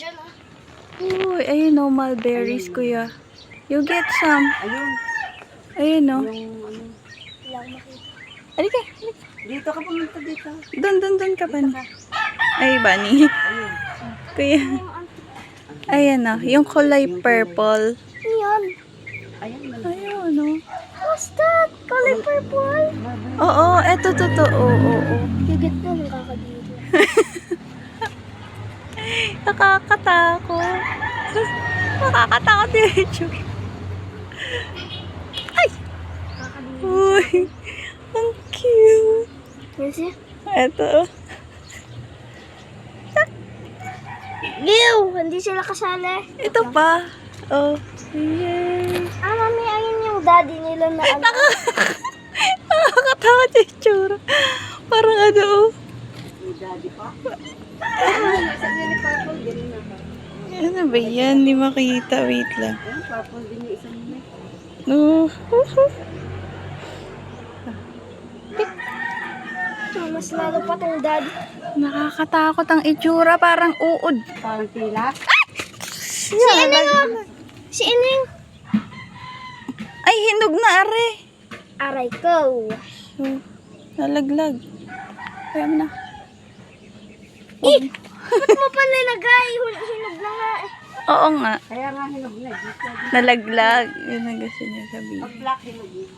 dyan ah. Uy, ayun o, mulberries, kuya. You get some. Ayun. Ayun o. Yung ano. Wala akong makita. Halika, halika. Dito ka pumunta dito. Doon ka pa. Ay, bunny. Ayun. Kuya. Ayan o, yung kulay purple. Ano yan? Ayun. Ayun o. What's that? Color purple? Oo, eto totoo. Oo. Higit na nakakadito. Nakakatakot. Nakakatakot yung itsura. Ay! Uy! Ang cute. Kasi? Eto. Ew! Hindi sila kasali. Ito pa. Oh. Yay! Ah, mami, ayun yung daddy nila na ano. Nakakatakot yung itsura. Parang ano oh. May daddy pa. Ayun. Sabi ni Purple. Ganun na ba? Ano ba yan? Hindi makita. Wait lang. Ayun. Purple din yung isang yun. No. Mas lalo pa tong daddy. Nakakatakot ang itsura. Parang uod. Parang tila. Si Ineng oh! Si Ineng! Ay, hinog na are. Aray ko. So, nalaglag. Kaya mo na. Ba't mo pa nilagay? Hinog na nga eh. Oo nga. Kaya nga hinog na. Nalaglag. Yun ang gusto niya sabihin. Pag black hinog yun.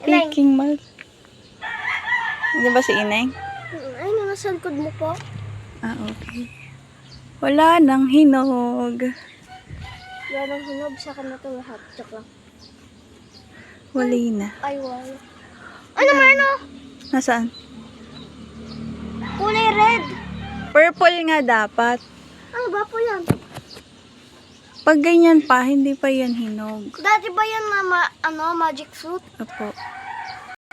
Ineng. Taking mal. Hindi ba si Ineng? Ay, nasa likod mo po. Ah, okay. Wala nang hinog. Yan ang hinog sa kanila ito lahat. Tsaka. Wali na. Ay, wow. Ano Marno? Nasaan? Kulay red. Purple nga dapat. Ano ba po yan? Pag ganyan pa, hindi pa yan hinog. Dati ba yan na magic fruit? Opo.